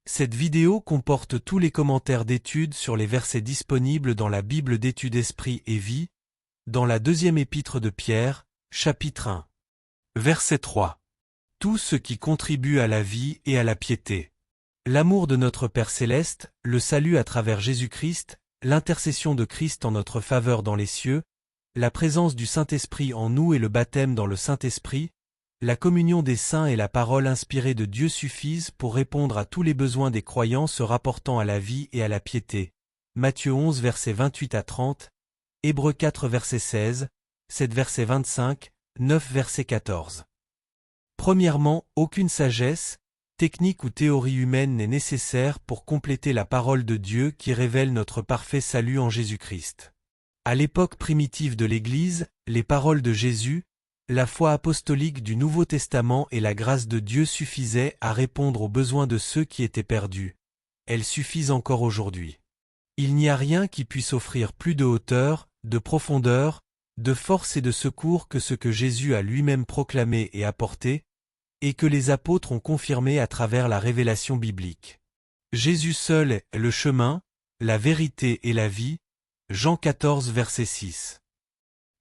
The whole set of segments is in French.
Cette vidéo comporte tous les commentaires d'études sur les versets disponibles dans la Bible d'études Esprit et Vie, dans la deuxième épître de Pierre, chapitre 1. Verset 3. Tout ce qui contribue à la vie et à la piété. L'amour de notre Père Céleste, le salut à travers Jésus-Christ, l'intercession de Christ en notre faveur dans les cieux, la présence du Saint-Esprit en nous et le baptême dans le Saint-Esprit, la communion des saints et la parole inspirée de Dieu suffisent pour répondre à tous les besoins des croyants se rapportant à la vie et à la piété. Matthieu 11 versets 28 à 30, Hébreux 4 verset 16, 7 verset 25, 9 verset 14. Premièrement, aucune sagesse, technique ou théorie humaine n'est nécessaire pour compléter la parole de Dieu qui révèle notre parfait salut en Jésus-Christ. À l'époque primitive de l'Église, les paroles de Jésus, la foi apostolique du Nouveau Testament et la grâce de Dieu suffisaient à répondre aux besoins de ceux qui étaient perdus. Elles suffisent encore aujourd'hui. Il n'y a rien qui puisse offrir plus de hauteur, de profondeur, de force et de secours que ce que Jésus a lui-même proclamé et apporté, et que les apôtres ont confirmé à travers la révélation biblique. Jésus seul est le chemin, la vérité et la vie. Jean 14 verset 6.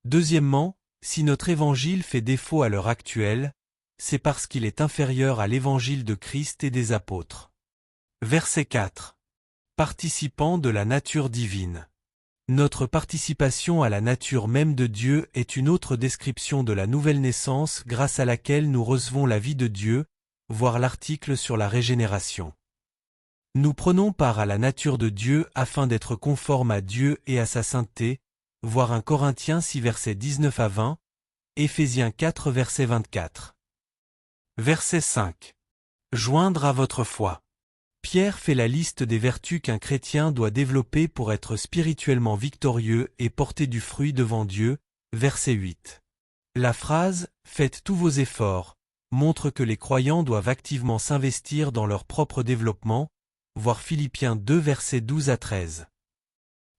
Deuxièmement, si notre évangile fait défaut à l'heure actuelle, c'est parce qu'il est inférieur à l'évangile de Christ et des apôtres. Verset 4. Participant de la nature divine. Notre participation à la nature même de Dieu est une autre description de la nouvelle naissance grâce à laquelle nous recevons la vie de Dieu, voir l'article sur la régénération. Nous prenons part à la nature de Dieu afin d'être conformes à Dieu et à sa sainteté, voir 1 Corinthiens 6 versets 19 à 20, Éphésiens 4 verset 24. Verset 5. Joindre à votre foi. Pierre fait la liste des vertus qu'un chrétien doit développer pour être spirituellement victorieux et porter du fruit devant Dieu, verset 8. La phrase « Faites tous vos efforts » montre que les croyants doivent activement s'investir dans leur propre développement, voir Philippiens 2 versets 12 à 13.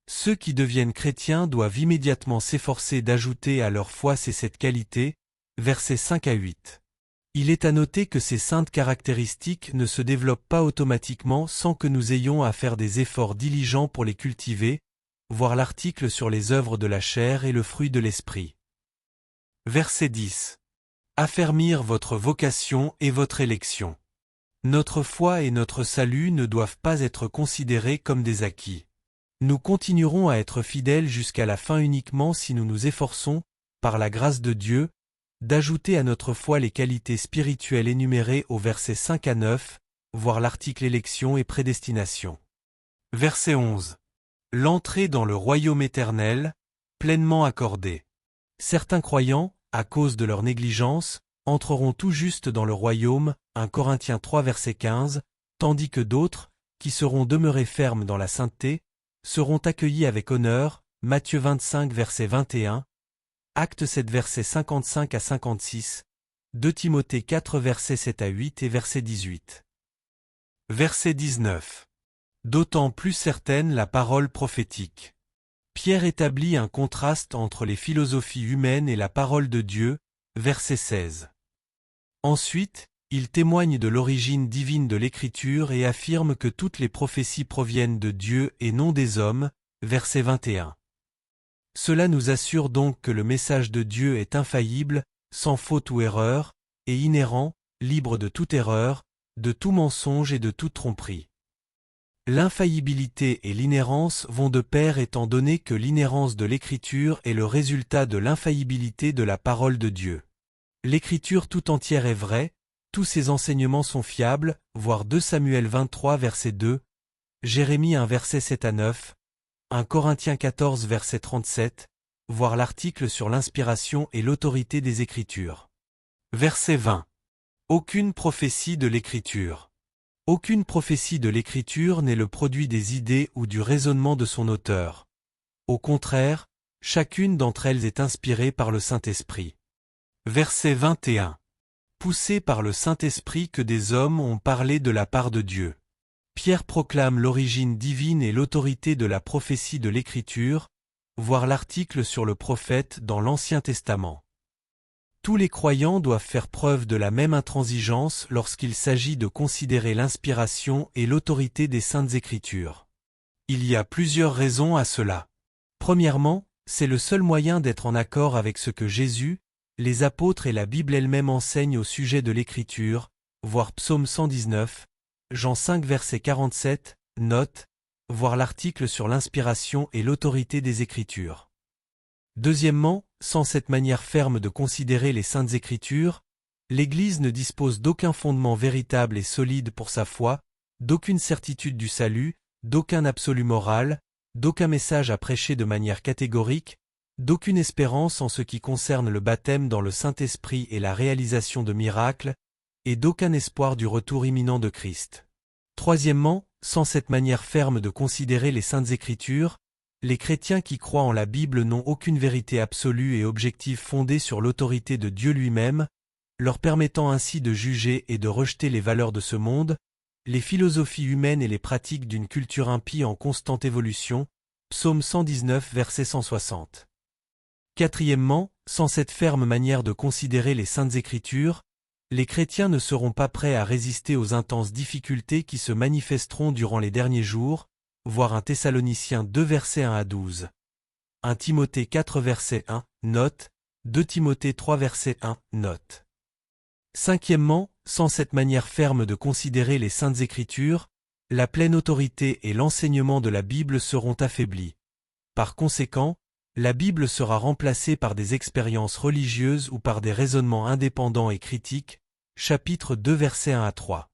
Ceux qui deviennent chrétiens doivent immédiatement s'efforcer d'ajouter à leur foi cette qualité, versets 5 à 8. Il est à noter que ces saintes caractéristiques ne se développent pas automatiquement sans que nous ayons à faire des efforts diligents pour les cultiver, voir l'article sur les œuvres de la chair et le fruit de l'esprit. Verset 10. Affermir votre vocation et votre élection. Notre foi et notre salut ne doivent pas être considérés comme des acquis. Nous continuerons à être fidèles jusqu'à la fin uniquement si nous nous efforçons, par la grâce de Dieu, d'ajouter à notre foi les qualités spirituelles énumérées au verset 5 à 9, voir l'article élection et prédestination. Verset 11. L'entrée dans le royaume éternel, pleinement accordée. Certains croyants, à cause de leur négligence, entreront tout juste dans le royaume, 1 Corinthiens 3 verset 15, tandis que d'autres, qui seront demeurés fermes dans la sainteté, seront accueillis avec honneur, Matthieu 25 verset 21, Actes 7 versets 55 à 56, 2 Timothée 4 versets 7 à 8 et verset 18. Verset 19. D'autant plus certaine la parole prophétique. Pierre établit un contraste entre les philosophies humaines et la parole de Dieu, verset 16. Ensuite, il témoigne de l'origine divine de l'Écriture et affirme que toutes les prophéties proviennent de Dieu et non des hommes, verset 21. Cela nous assure donc que le message de Dieu est infaillible, sans faute ou erreur, et inhérent, libre de toute erreur, de tout mensonge et de toute tromperie. L'infaillibilité et l'inhérence vont de pair étant donné que l'inhérence de l'Écriture est le résultat de l'infaillibilité de la parole de Dieu. L'Écriture tout entière est vraie, tous ses enseignements sont fiables, voir 2 Samuel 23 verset 2, Jérémie 1 verset 7 à 9, 1 Corinthiens 14 verset 37, voir l'article sur l'inspiration et l'autorité des Écritures. Verset 20. Aucune prophétie de l'Écriture. Aucune prophétie de l'Écriture n'est le produit des idées ou du raisonnement de son auteur. Au contraire, chacune d'entre elles est inspirée par le Saint-Esprit. Verset 21. Poussés par le Saint-Esprit que des hommes ont parlé de la part de Dieu. Pierre proclame l'origine divine et l'autorité de la prophétie de l'Écriture, voir l'article sur le prophète dans l'Ancien Testament. Tous les croyants doivent faire preuve de la même intransigeance lorsqu'il s'agit de considérer l'inspiration et l'autorité des Saintes Écritures. Il y a plusieurs raisons à cela. Premièrement, c'est le seul moyen d'être en accord avec ce que Jésus, les apôtres et la Bible elle-même enseignent au sujet de l'Écriture, voir Psaume 119, Jean 5 verset 47, note, voir l'article sur l'inspiration et l'autorité des Écritures. Deuxièmement, sans cette manière ferme de considérer les Saintes Écritures, l'Église ne dispose d'aucun fondement véritable et solide pour sa foi, d'aucune certitude du salut, d'aucun absolu moral, d'aucun message à prêcher de manière catégorique, d'aucune espérance en ce qui concerne le baptême dans le Saint-Esprit et la réalisation de miracles, et d'aucun espoir du retour imminent de Christ. Troisièmement, sans cette manière ferme de considérer les Saintes Écritures, les chrétiens qui croient en la Bible n'ont aucune vérité absolue et objective fondée sur l'autorité de Dieu lui-même, leur permettant ainsi de juger et de rejeter les valeurs de ce monde, les philosophies humaines et les pratiques d'une culture impie en constante évolution, Psaume 119 verset 160. Quatrièmement, sans cette ferme manière de considérer les Saintes Écritures, les chrétiens ne seront pas prêts à résister aux intenses difficultés qui se manifesteront durant les derniers jours, voir 1 Thessaloniciens 2 versets 1 à 12. 1 Timothée 4 verset 1, note, 2 Timothée 3 verset 1, note. Cinquièmement, sans cette manière ferme de considérer les Saintes Écritures, la pleine autorité et l'enseignement de la Bible seront affaiblis. Par conséquent, la Bible sera remplacée par des expériences religieuses ou par des raisonnements indépendants et critiques, chapitre 2 versets 1 à 3.